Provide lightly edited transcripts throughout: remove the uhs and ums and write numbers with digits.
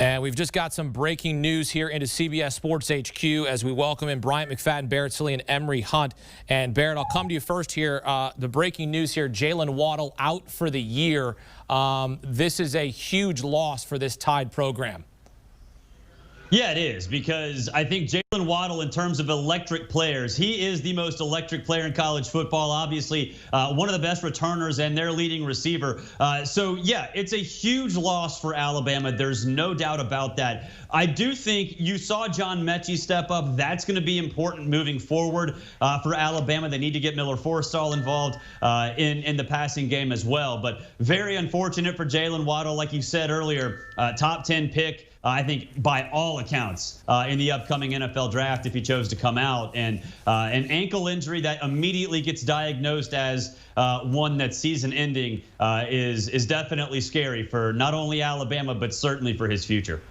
And we've just got some breaking news here into CBS Sports HQ as we welcome in Bryant McFadden, Barrett Silly, and Emery Hunt. And Barrett, I'll come to you first here. The breaking news here, Jalen Waddle out for the year. This is a huge loss for this Tide program. Yeah, it is, because I think Jalen Waddle, in terms of electric players, he is the most electric player in college football. Obviously, one of the best returners and their leading receiver. So, yeah, it's a huge loss for Alabama. There's no doubt about that. I do think you saw John Mechie step up. That's going to be important moving forward for Alabama. They need to get Miller Forrestall involved in the passing game as well. But very unfortunate for Jalen Waddle. Like you said earlier, top 10 pick. I think by all accounts in the upcoming NFL draft if he chose to come out. And an ankle injury that immediately gets diagnosed as one that's season ending is definitely scary for not only Alabama, but certainly for his future.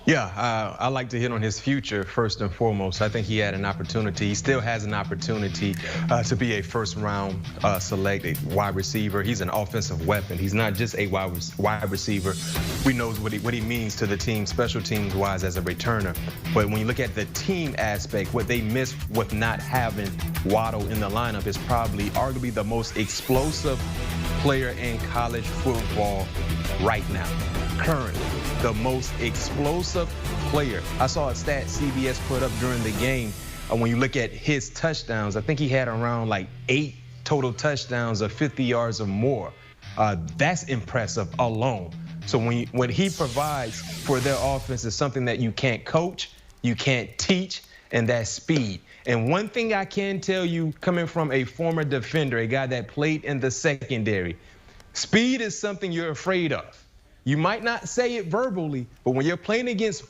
Yeah, I like to hit on his future first and foremost. I think he had an opportunity. He still has an opportunity to be a first-round selected wide receiver. He's an offensive weapon. He's not just a wide receiver. We know what he means to the team, special teams-wise, as a returner. But when you look at the team aspect, what they missed with not having Waddle in the lineup is probably arguably the most explosive player in college football right now, currently. The most explosive player. I saw a stat CBS put up during the game. When you look at his touchdowns, I think he had around like 8 total touchdowns of 50 yards or more. That's impressive alone. So when he provides for their offense is something that you can't coach, you can't teach, and that's speed. And one thing I can tell you, coming from a former defender, a guy that played in the secondary, speed is something you're afraid of. You might not say it verbally, but when you're playing against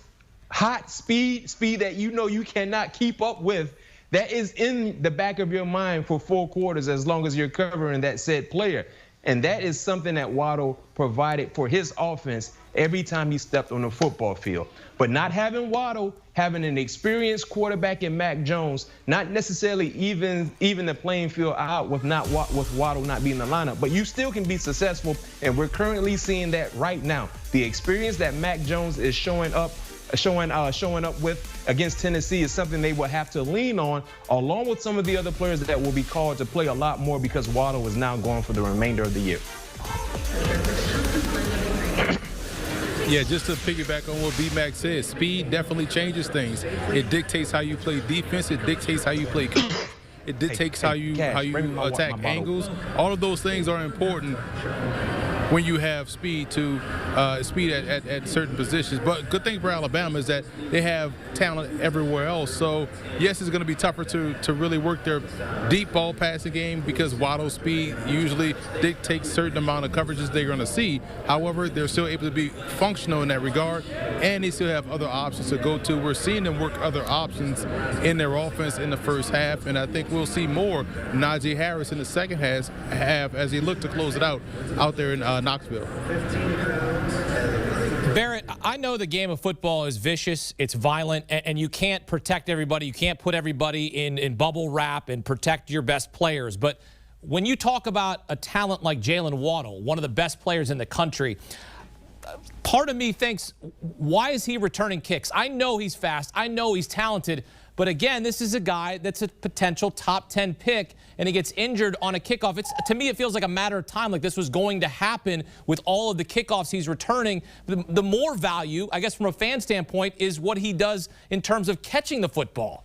hot speed that you know you cannot keep up with, that is in the back of your mind for 4 quarters as long as you're covering that said player. And that is something that Waddle provided for his offense every time he stepped on the football field. But not having Waddle, having an experienced quarterback in Mac Jones, not necessarily even the playing field out with Waddle not being in the lineup, but you still can be successful, and we're currently seeing that right now. The experience that Mac Jones is showing up with against Tennessee is something they will have to lean on, along with some of the other players that will be called to play a lot more because Waddle is now gone for the remainder of the year. Yeah, just to piggyback on what B-Mac said, speed definitely changes things. It dictates how you play defense. It dictates how you play kickoff. It dictates how you attack angles. All of those things are important when you have speed at certain positions. But good thing for Alabama is that they have talent everywhere else. So yes, it's going to be tougher to really work their deep ball passing game because Waddle's speed usually dictates certain amount of coverages they're going to see. However, they're still able to be functional in that regard, and they still have other options to go to. We're seeing them work other options in their offense in the first half, and I think we'll see more Najee Harris in the second half as he look to close it out there in Knoxville. Barrett, I know the game of football is vicious, it's violent, and you can't protect everybody. You can't put everybody in bubble wrap and protect your best players. But when you talk about a talent like Jalen Waddle, one of the best players in the country, part of me thinks, why is he returning kicks? I know he's fast. I know he's talented. But again, this is a guy that's a potential top 10 pick, and he gets injured on a kickoff. To me, it feels like a matter of time, like this was going to happen with all of the kickoffs he's returning. The more value, I guess from a fan standpoint, is what he does in terms of catching the football.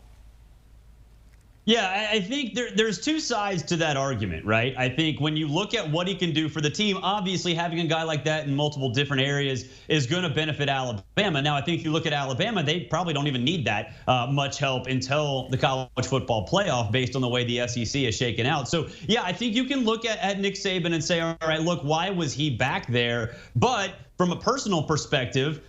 Yeah, I think there's 2 sides to that argument, right? I think when you look at what he can do for the team, obviously having a guy like that in multiple different areas is going to benefit Alabama. Now, I think if you look at Alabama, they probably don't even need that much help until the college football playoff based on the way the SEC is shaken out. So, yeah, I think you can look at Nick Saban and say, all right, look, why was he back there? But from a personal perspective,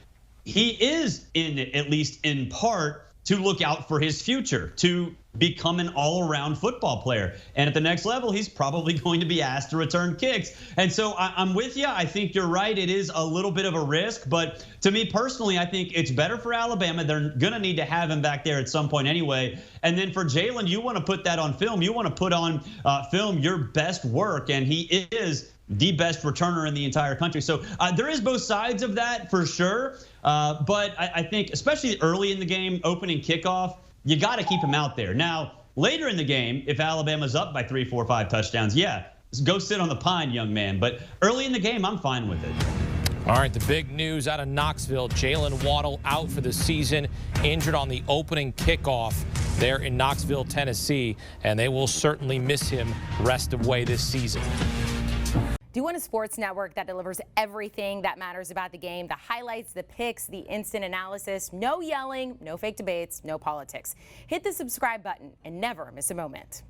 he is at least in part, to look out for his future, to become an all-around football player. And at the next level, he's probably going to be asked to return kicks. And so I'm with you. I think you're right. It is a little bit of a risk. But to me personally, I think it's better for Alabama. They're going to need to have him back there at some point anyway. And then for Jalen, you want to put that on film. You want to put on film your best work. And he is the best returner in the entire country. So there is both sides of that for sure. But I think especially early in the game, opening kickoff, you got to keep him out there. Now, later in the game, if Alabama's up by 3, 4, 5 touchdowns, yeah, go sit on the pine, young man. But early in the game, I'm fine with it. All right, the big news out of Knoxville, Jalen Waddle out for the season, injured on the opening kickoff there in Knoxville, Tennessee, and they will certainly miss him rest of way this season. Do you want a sports network that delivers everything that matters about the game? The highlights, the picks, the instant analysis, no yelling, no fake debates, no politics. Hit the subscribe button and never miss a moment.